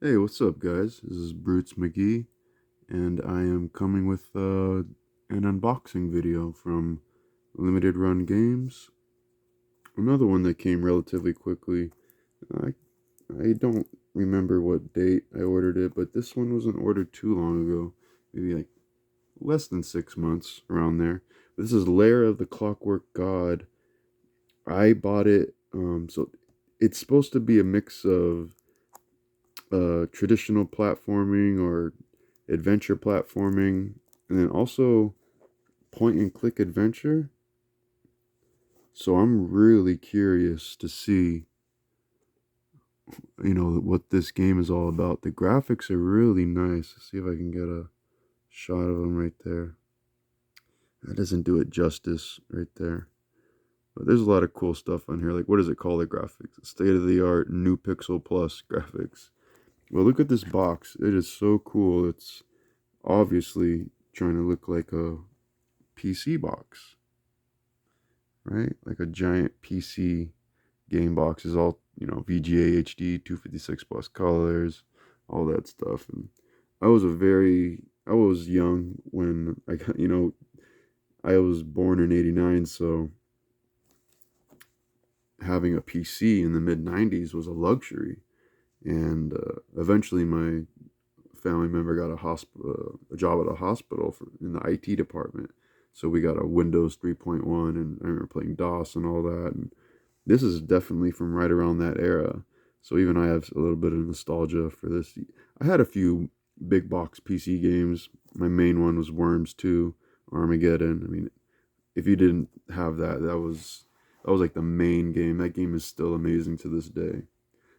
Hey, what's up, guys? This is Brutes McGee, and I am coming with an unboxing video from Limited Run Games. Another one that came relatively quickly. I I don't remember what date I ordered it, but this one wasn't ordered too long ago. Maybe like less than 6 months around there. This is Lair of the Clockwork God. I bought it. So it's supposed to be a mix of traditional platforming or adventure platforming, and then also point and click adventure. So I'm really curious to see, what this game is all about. The graphics are really nice. Let's see if I can get a shot of them right there. That doesn't do it justice right there. But there's a lot of cool stuff on here. Like, what does it call the graphics? State of the art, new Pixel Plus graphics. Well, look at this box. It is so cool. It's obviously trying to look like a PC box, right? Like a giant PC game box is all, VGA HD, 256 plus colors, all that stuff. And I was young when I got, I was born in 89, so having a PC in the mid 90s was a luxury. And eventually my family member got a job at a hospital in the IT department. So we got a Windows 3.1, and I remember playing DOS and all that. And this is definitely from right around that era. So even I have a little bit of nostalgia for this. I had a few big box PC games. My main one was Worms 2, Armageddon. I mean, if you didn't have that, that was like the main game. That game is still amazing to this day.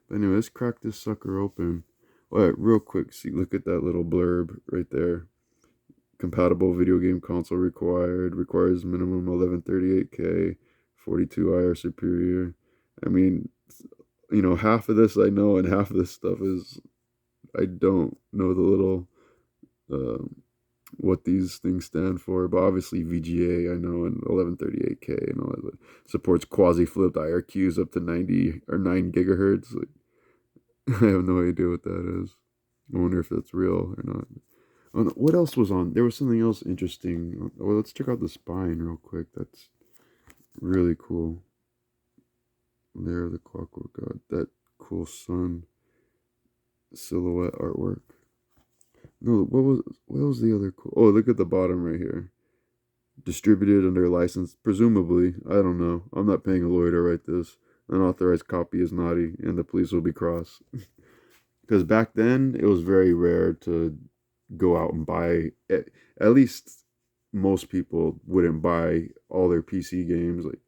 But anyway, let's crack this sucker open. All right, real quick, see, look at that little blurb right there. Compatible video game console required. Requires minimum 1138K, 42i or superior. I mean, half of this I know, and half of this stuff is I don't know the little uh, what these things stand for. But obviously VGA I know, and 1138K and all that. Supports quasi-flipped IRQs up to 90 or 9 gigahertz. Like, I have no idea what that is. I wonder if that's real or not. Oh, what else was on? There was something else interesting. Well, let's check out the spine real quick. That's really cool. There, the Clockwork God. That cool sun silhouette artwork. No, what was the other cool? Oh, look at the bottom right here. Distributed under license, presumably. I don't know. I'm not paying a lawyer to write this. Unauthorized copy is naughty, and the police will be cross. Because back then, it was very rare to go out and buy. At least most people wouldn't buy all their PC games. Like,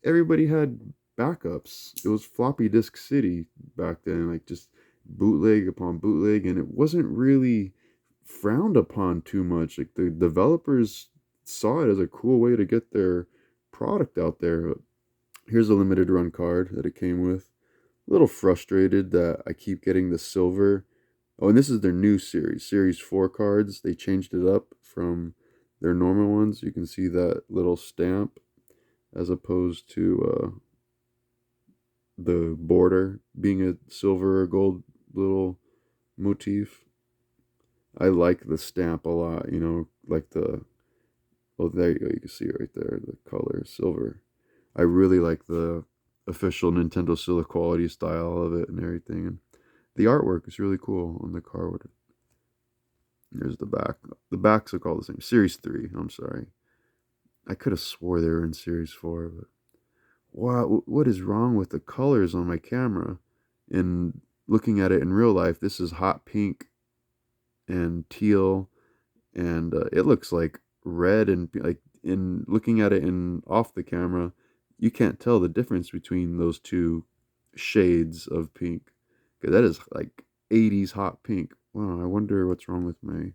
everybody had backups. It was floppy disk city back then, like just bootleg upon bootleg, and it wasn't really frowned upon too much. Like, the developers saw it as a cool way to get their product out there. Here's a limited run card that it came with. A little frustrated that I keep getting the silver. Oh, and this is their new Series 4 cards. They changed it up from their normal ones. You can see that little stamp as opposed to the border being a silver or gold little motif. I like the stamp a lot, like oh, there you go, you can see it right there, the color, silver. I really like the official Nintendo Silver quality style of it and everything. And the artwork is really cool on the card. There's the back. The backs look all the same. Series 3, I'm sorry. I could have swore they were in Series 4, but wow, what is wrong with the colors on my camera? And looking at it in real life, this is hot pink and teal, and it looks like red, and like in looking at it in off the camera, you can't tell the difference between those two shades of pink. 'Cause that is like 80s hot pink. Wow, I wonder what's wrong with my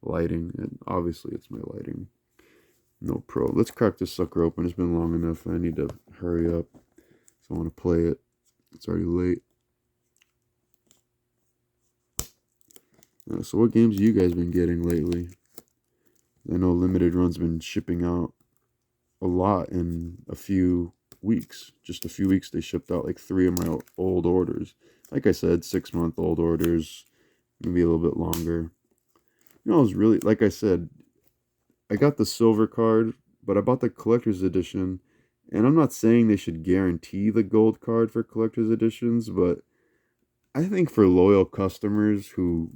lighting, and obviously it's my lighting. No pro. Let's crack this sucker open. It's been long enough. I need to hurry up. So I want to play it. It's already late. So what games have you guys been getting lately? I know Limited Run's been shipping out a lot in a few weeks. Just a few weeks they shipped out like 3 of my old orders. Like I said, 6 month old orders, maybe a little bit longer. You know, I was really, like I said, I got the silver card, but I bought the collector's edition. And I'm not saying they should guarantee the gold card for collector's editions, but I think for loyal customers who,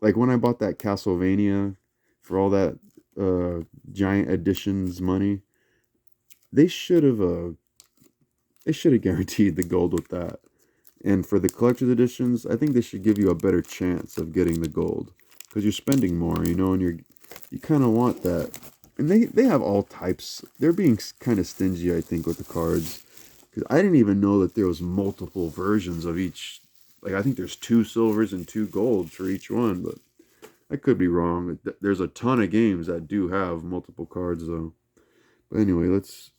like when I bought that Castlevania for all that giant editions money, they should have guaranteed the gold with that. And for the collector's editions, I think they should give you a better chance of getting the gold because you're spending more, you know, and you kind of want that. And they have all types. They're being kind of stingy, I think, with the cards because I didn't even know that there was multiple versions of each. Like I think there's two silvers and two golds for each one, but I could be wrong. There's a ton of games that do have multiple cards though. But anyway, let's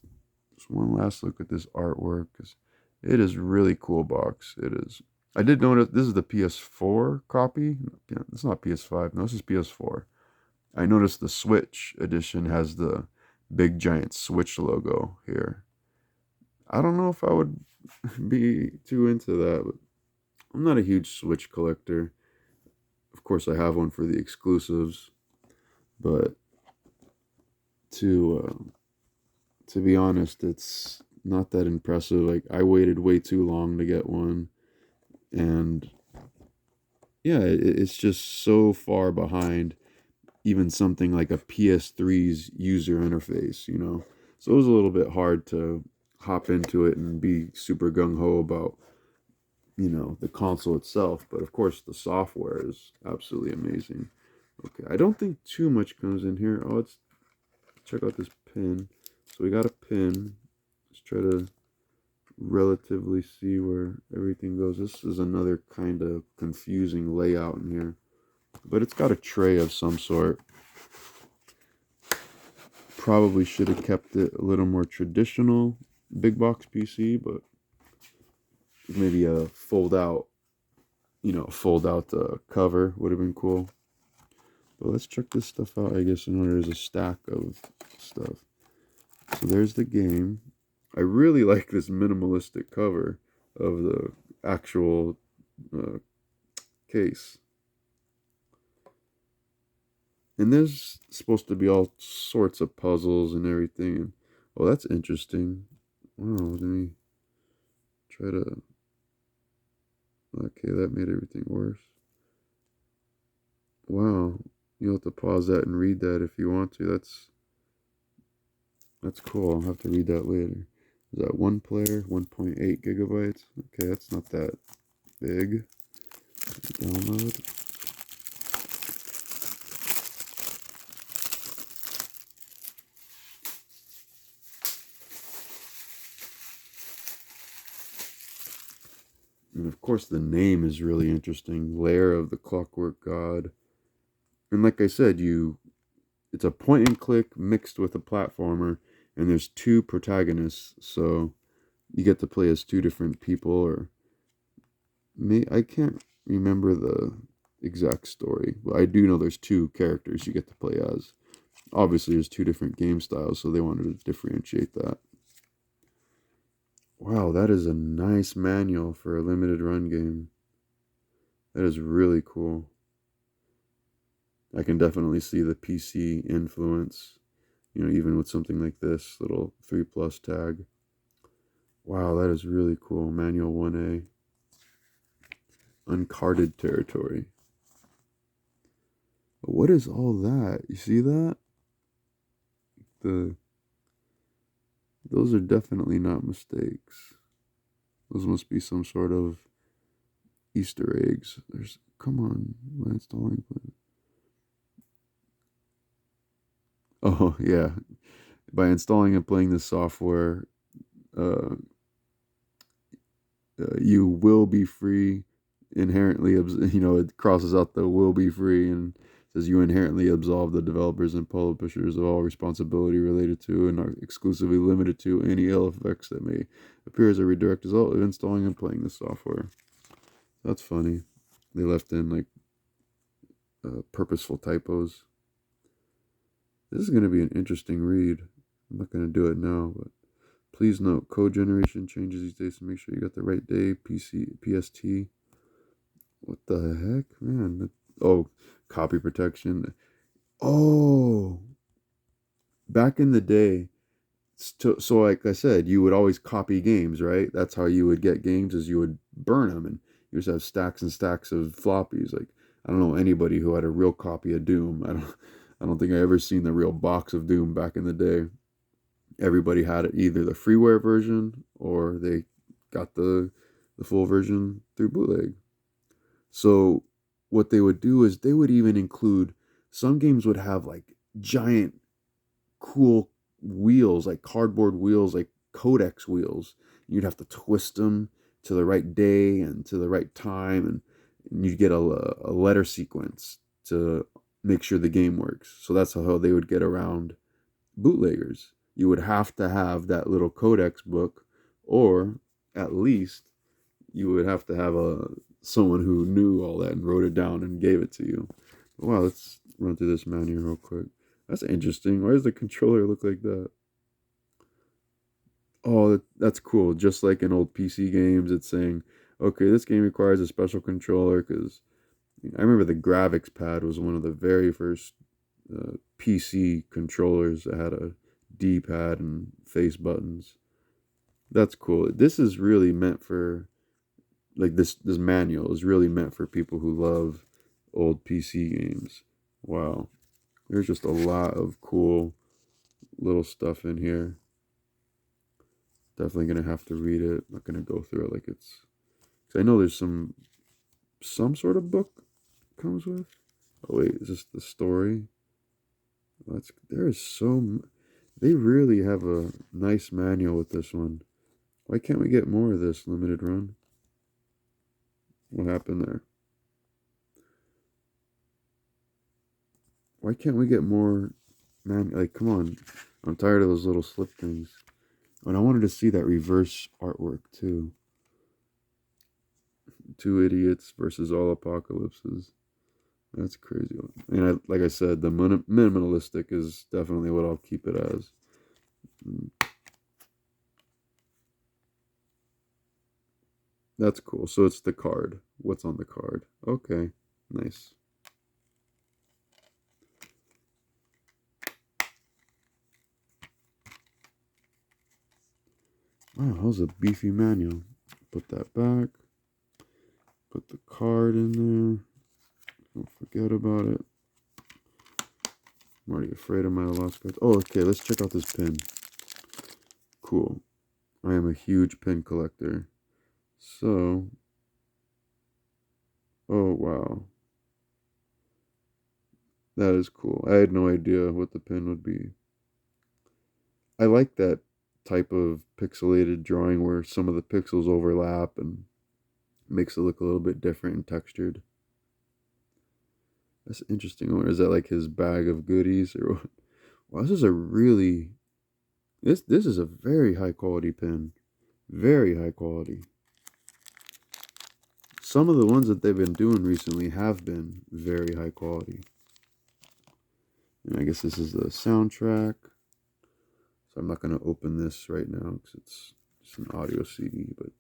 just one last look at this artwork because it is really cool box. It is. I did notice this is the PS4 copy. Yeah, it's not PS5. No, this is PS4. I noticed the Switch edition has the big giant Switch logo here. I don't know if I would be too into that, but I'm not a huge Switch collector. Of course, I have one for the exclusives, but to to be honest, it's not that impressive. Like I waited way too long to get one, and yeah, it's just so far behind even something like a PS3's user interface, you know. So it was a little bit hard to hop into it and be super gung ho about, you know, the console itself. But of course, the software is absolutely amazing. Okay, I don't think too much comes in here. Oh, let's check out this pin. So we got a pin. Let's try to relatively see where everything goes. This is another kind of confusing layout in here, but it's got a tray of some sort. Probably should have kept it a little more traditional big box PC, but maybe a fold out, you know, fold out cover would have been cool. But let's check this stuff out. I guess in order there's a stack of stuff. So there's the game. I really like this minimalistic cover of the actual uh, case. And there's supposed to be all sorts of puzzles and everything. And, oh, that's interesting. Wow, let me try to. Okay, that made everything worse. Wow, you'll have to pause that and read that if you want to. That's cool. I'll have to read that later. Is that one player? 1.8 gigabytes? Okay, that's not that big. Download. And of course, the name is really interesting. Lair of the Clockwork God. And like I said, it's a point and click mixed with a platformer, and there's two protagonists, so you get to play as two different people. Or I can't remember the exact story, but I do know there's two characters you get to play as. Obviously, there's two different game styles, so they wanted to differentiate that. Wow, that is a nice manual for a limited run game. That is really cool. I can definitely see the PC influence, you know, even with something like this little 3+ tag. Wow, that is really cool. Manual 1A. Uncarded territory. But what is all that? You see that? The Those are definitely not mistakes. Those must be some sort of Easter eggs. Come on, by installing. Oh yeah, by installing and playing the software, uh, you will be free. Inherently, you know, it crosses out the will be free and says you inherently absolve the developers and publishers of all responsibility related to and are exclusively limited to any ill effects that may appear as a redirect result of installing and playing the software. That's funny. They left in like purposeful typos. This is going to be an interesting read. I'm not going to do it now, but please note code generation changes these days, so make sure you got the right day. PST. What the heck, man? Oh, copy protection. Oh, back in the day, so like I said, you would always copy games, right? That's how you would get games, is you would burn them, and you just have stacks and stacks of floppies. Like, I don't know anybody who had a real copy of Doom. I don't think I ever seen the real box of Doom back in the day. Everybody had it, either the freeware version or they got the full version through bootleg. So what they would do is they would even include, some games would have like giant cool wheels, like cardboard wheels, like codex wheels. You'd have to twist them to the right day and to the right time, and you'd get a letter sequence to make sure the game works. So that's how they would get around bootleggers. You would have to have that little codex book, or at least you would have to have a someone who knew all that and wrote it down and gave it to you. Wow, let's run through this menu real quick. That's interesting. Why does the controller look like that? Oh, that's cool. Just like in old PC games, it's saying, okay, this game requires a special controller, because I remember the graphics pad was one of the very first PC controllers that had a D-pad and face buttons. That's cool. This is really meant for, like, this manual is really meant for people who love old PC games. Wow. There's just a lot of cool little stuff in here. Definitely gonna have to read it. I'm not gonna go through it like it's. Cause I know there's some sort of book comes with. Oh wait, is this the story? That's there is so. They really have a nice manual with this one. Why can't we get more of this limited run? What happened there? Why can't we get more? Man, like, come on. I'm tired of those little slip things. And I wanted to see that reverse artwork too. Two idiots versus all apocalypses. That's crazy. And like I said, the minimalistic is definitely what I'll keep it as. That's cool. So it's the card. What's on the card? Okay, nice. Wow, that was a beefy manual. Put that back. Put the card in there. Don't forget about it. I'm already afraid of my lost cards. Oh, okay, let's check out this pin. Cool. I am a huge pin collector. So, oh wow. That is cool. I had no idea what the pin would be. I like that type of pixelated drawing where some of the pixels overlap and makes it look a little bit different and textured. That's interesting. Or is that like his bag of goodies or what? Wow, this is a really this is a very high quality pen. Very high quality. Some of the ones that they've been doing recently have been very high quality. And I guess this is the soundtrack. So I'm not going to open this right now because it's just an audio CD, but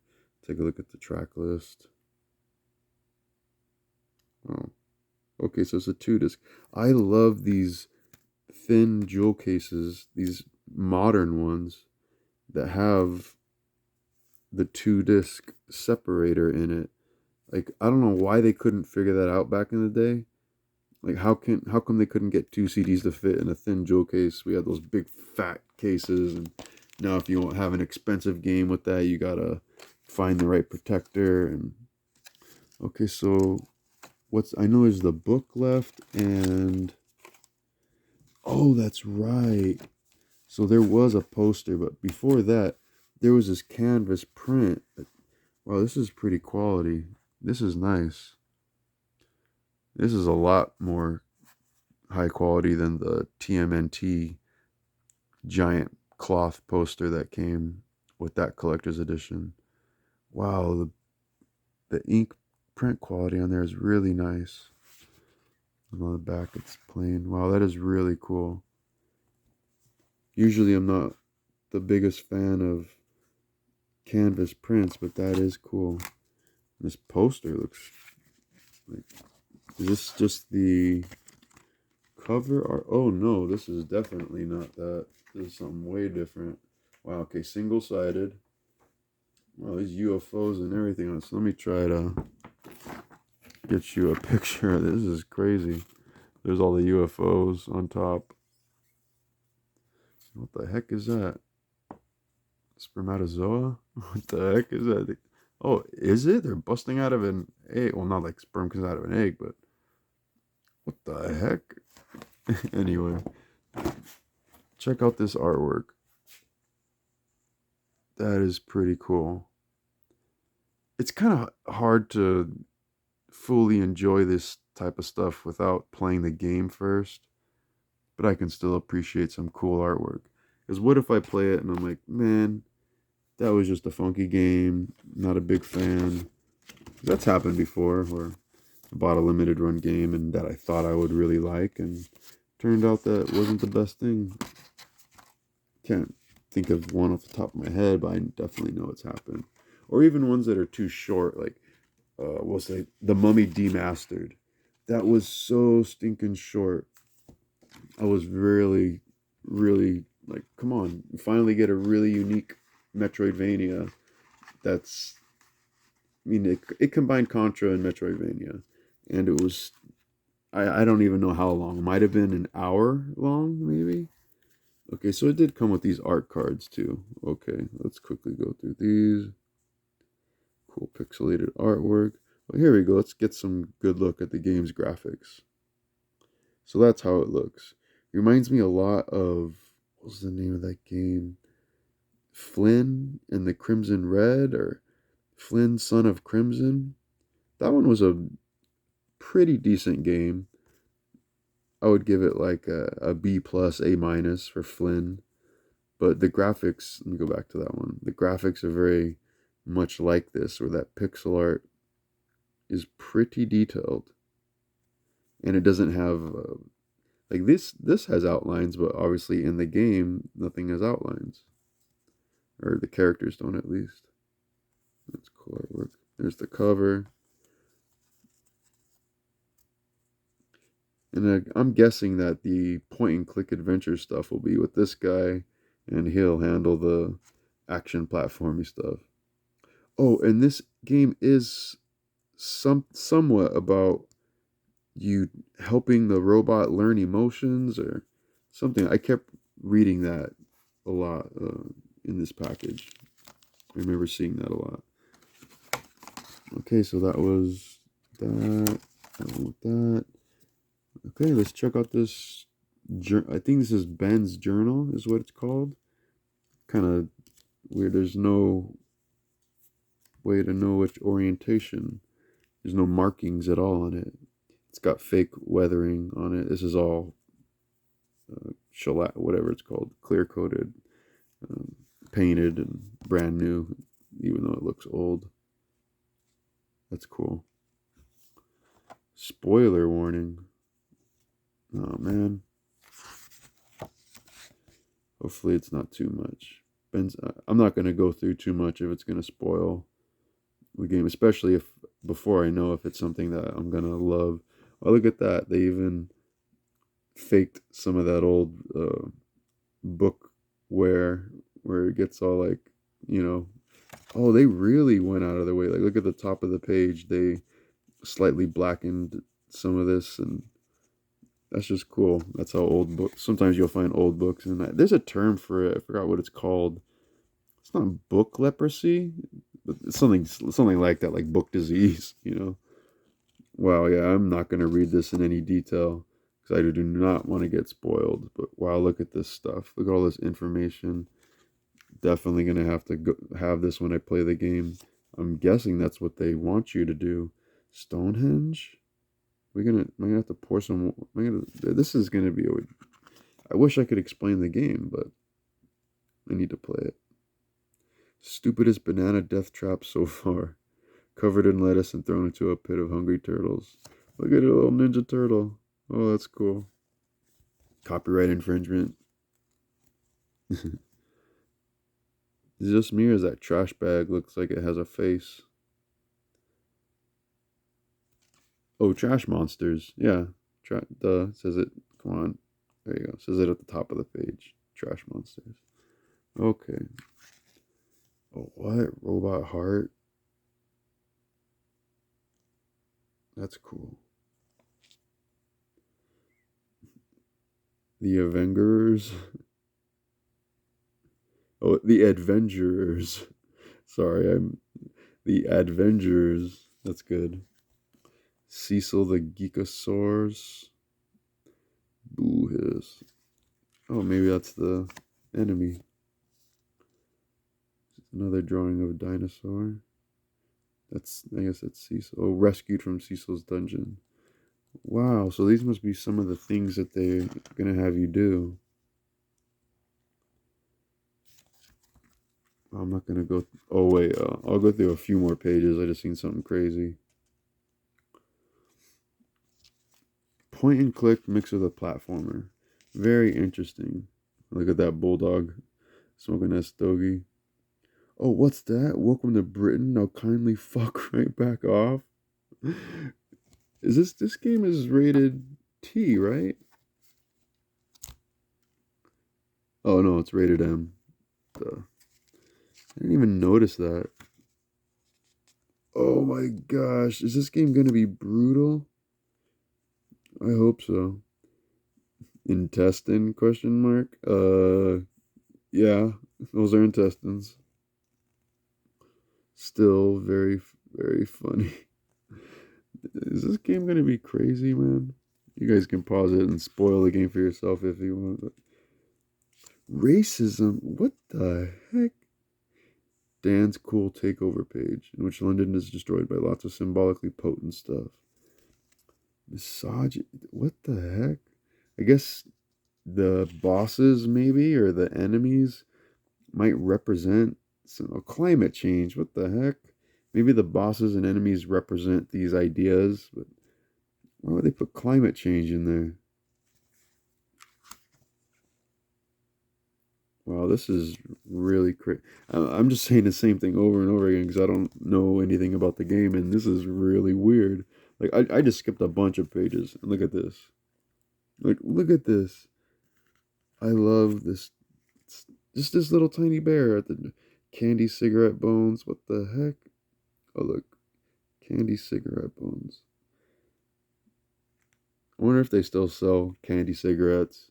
take a look at the track list. Oh, okay, so it's a 2-disc. I love these thin jewel cases, these modern ones that have the 2-disc separator in it. Like, I don't know why they couldn't figure that out back in the day. Like, how come they couldn't get 2 CDs to fit in a thin jewel case? We had those big fat cases, and now if you want to have an expensive game with that, you gotta find the right protector. And okay, so I know there's the book left, and oh, that's right. So there was a poster, but before that, there was this canvas print. Wow, this is pretty quality. This is nice. This is a lot more high quality than the TMNT giant cloth poster that came with that collector's edition. Wow, the ink print quality on there is really nice. And on the back it's plain. Wow, that is really cool. Usually I'm not the biggest fan of canvas prints, but that is cool. This poster looks Like, is this just the cover art? Oh no, this is definitely not that. This is something way different. Wow, okay, single-sided. Wow, these UFOs and everything else. Let me try to get you a picture. This is crazy. There's all the UFOs on top. What the heck is that? Spermatozoa? What the heck is that? Oh, is it? They're busting out of an egg. Well, not like sperm comes out of an egg, but what the heck? Anyway, check out this artwork. That is pretty cool. It's kind of hard to fully enjoy this type of stuff without playing the game first, but I can still appreciate some cool artwork. Because what if I play it and I'm like, man, that was just a funky game, not a big fan. That's happened before where I bought a limited run game and that I thought I would really like and turned out that wasn't the best thing. Can't think of one off the top of my head, but I definitely know it's happened. Or even ones that are too short, like we'll say The Mummy Demastered. That was so stinking short. I was really, really like, come on, you finally get a really unique Metroidvania that's, I mean, it combined Contra and Metroidvania, and it was, I don't even know how long. It might have been an hour long, maybe. Okay, so it did come with these art cards too. Okay, let's quickly go through these. Cool pixelated artwork. Well, here we go. Let's get some good look at the game's graphics. So that's how it looks. It reminds me a lot of, what was the name of that game? Flynn and the Crimson Red, or Flynn, Son of Crimson. That one was a pretty decent game. I would give it like a B plus, A minus for Flynn. But the graphics, let me go back to that one. The graphics are very much like this, where that pixel art is pretty detailed. And it doesn't have, like this has outlines, but obviously in the game, nothing has outlines. Or the characters don't, at least. That's cool artwork. There's the cover. And I'm guessing that the point and click adventure stuff will be with this guy, and he'll handle the action platformy stuff. Oh, and this game is somewhat about you helping the robot learn emotions or something. I kept reading that a lot in this package. I remember seeing that a lot. Okay, so that was that. That one with that. Okay, let's check out this. I think this is Ben's journal, is what it's called. Kind of weird. There's no way to know which orientation. There's no markings at all on it. It's got fake weathering on it. This is all shellac, whatever it's called, clear coated, painted, and brand new, even though it looks old. That's cool. Spoiler warning. Oh man. Hopefully it's not too much. I'm not gonna go through too much if it's gonna spoil the game, especially if before I know if it's something that I'm gonna love. Oh, look at that! They even faked some of that old book where it gets all like, you know. Oh, they really went out of their way. Like, look at the top of the page. They slightly blackened some of this, and that's just cool. That's how old books. Sometimes you'll find old books, and there's a term for it. I forgot what it's called. It's not book leprosy, but it's something like that, like book disease. You know. Wow. Yeah, I'm not gonna read this in any detail because I do not want to get spoiled. But wow, look at this stuff. Look at all this information. Definitely gonna have to have this when I play the game. I'm guessing that's what they want you to do. Stonehenge. Am I gonna have to pour some? This is gonna be. I wish I could explain the game, but I need to play it. Stupidest banana death trap so far. Covered in lettuce and thrown into a pit of hungry turtles. Look at a little ninja turtle. Oh, that's cool. Copyright infringement. Is it just me, or is that trash bag looks like it has a face? Oh, trash monsters. Yeah. Duh. Says it. Come on. There you go. Says it at the top of the page. Trash monsters. Okay. Oh, what? Robot heart? That's cool. The Avengers. Oh, the Adventurers. Sorry, I'm the Adventures. That's good. Cecil the Geekosaurus. Boo hiss. Oh, maybe that's the enemy. Another drawing of a dinosaur. I guess that's Cecil. Oh, rescued from Cecil's dungeon. Wow, so these must be some of the things that they're gonna have you do. I'm not gonna go. Oh wait, I'll go through a few more pages. I just seen something crazy. Point and click mixed with a platformer. Very interesting. Look at that bulldog smoking that stogie. Oh, what's that? Welcome to Britain. Now kindly fuck right back off. Is this game is rated T, right? Oh no, it's rated M. Duh. I didn't even notice that. Oh my gosh, is this game gonna be brutal? I hope so. Intestine question mark? Yeah, those are intestines. Still very very funny. Is this game gonna be crazy, man? You guys can pause it and spoil the game for yourself if you want. But racism? What the heck? Dan's cool takeover page, in which London is destroyed by lots of symbolically potent stuff. Misogyny? What the heck? I guess the bosses, maybe, or the enemies, might represent climate change. What the heck? Maybe the bosses and enemies represent these ideas, but why would they put climate change in there? Wow, this is really crazy. I'm just saying the same thing over and over again because I don't know anything about the game, and this is really weird. Like, I just skipped a bunch of pages, and look at this. Like, look at this. I love this. Just this little tiny bear at the candy cigarette bones. What the heck? Oh, look. Candy cigarette bones. I wonder if they still sell candy cigarettes.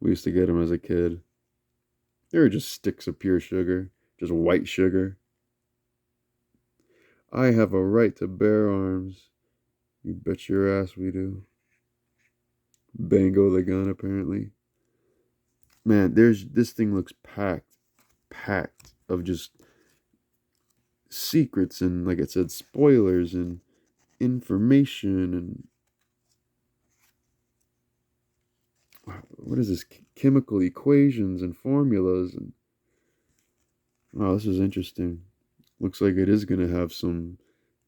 We used to get them as a kid. They were just sticks of pure sugar, just white sugar. I have a right to bear arms. You bet your ass we do. Bango the gun, apparently. Man, this thing looks packed of just secrets and, like I said, spoilers and information and what is this? Chemical equations and formulas and wow, this is interesting. Looks like it is gonna have some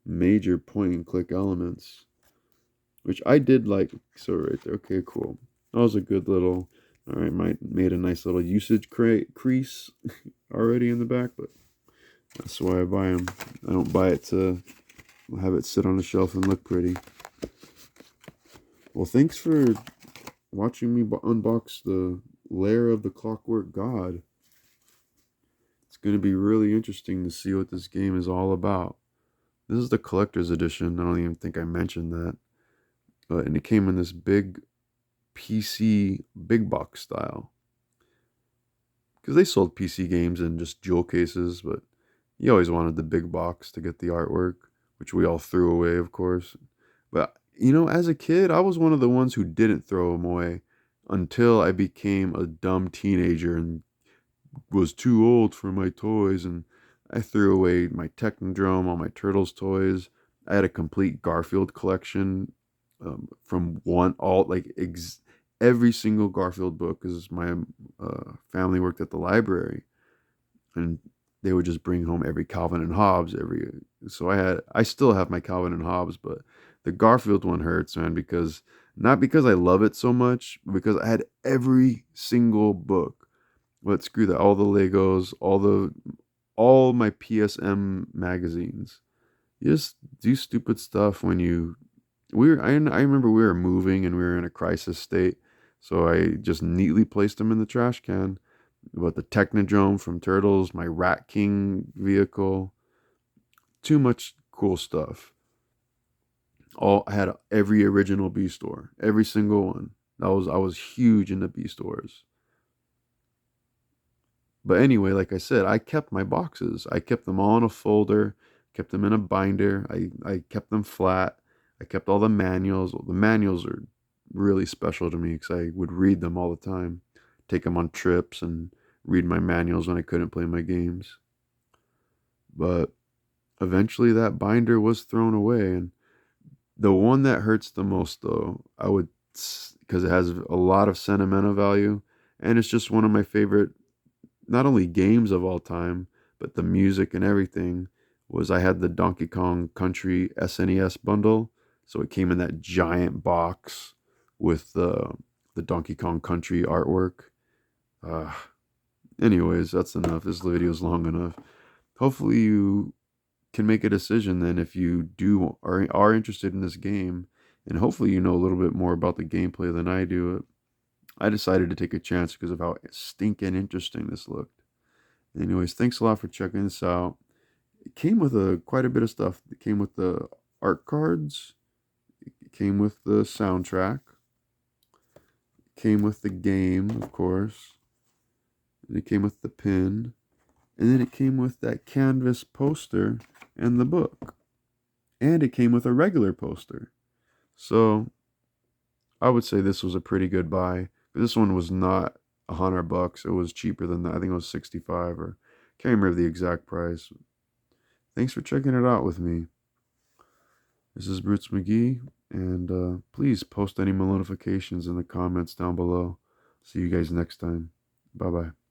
major point and click elements, which I did like. So right there, okay, cool. That was a good little. All right, made a nice little usage crease already in the back, but that's why I buy them. I don't buy it to have it sit on the shelf and look pretty. Well, thanks for watching me unbox the Lair of the Clockwork God. It's going to be really interesting to see what this game is all about. This is the collector's edition. I don't even think I mentioned that. And it came in this big PC big box style. Because they sold PC games in just jewel cases, but you always wanted the big box to get the artwork, which we all threw away, of course. But, as a kid, I was one of the ones who didn't throw them away until I became a dumb teenager and was too old for my toys. And I threw away my Technodrome, all my Turtles toys. I had a complete Garfield collection from every single Garfield book because my family worked at the library, and they would just bring home every Calvin and Hobbes so I still have my Calvin and Hobbes, but the Garfield one hurts, man, because not because I love it so much, but because I had every single book. But screw that, all the Legos, all my PSM magazines. You just do stupid stuff when you I remember we were moving and we were in a crisis state, so I just neatly placed them in the trash can. But the Technodrome from Turtles, my Rat King vehicle, too much cool stuff. All I had every original B store, every single one. I was huge into B stores. But anyway, like I said, I kept my boxes. I kept them all in a folder, kept them in a binder. I kept them flat. I kept all the manuals. The manuals are really special to me because I would read them all the time, take them on trips and read my manuals when I couldn't play my games. But eventually that binder was thrown away. And the one that hurts the most, though, because it has a lot of sentimental value and it's just one of my favorite not only games of all time, but the music and everything was I had the Donkey Kong Country SNES bundle. So it came in that giant box with the Donkey Kong Country artwork. Uh, Anyways, that's enough. This video is long enough. Hopefully you can make a decision then if you are interested in this game, and hopefully you know a little bit more about the gameplay than I do. I decided to take a chance because of how stinking interesting this looked. Anyways, thanks a lot for checking this out. It came with quite a bit of stuff. It came with the art cards. It came with the soundtrack. It came with the game, of course. And it came with the pin. And then it came with that canvas poster and the book. And it came with a regular poster. So I would say this was a pretty good buy. This one was not $100. It was cheaper than that. I think it was 65 or can't remember the exact price. Thanks for checking it out with me. This is Brutes McGee, and please post any notifications in the comments down below. See you guys next time. Bye bye.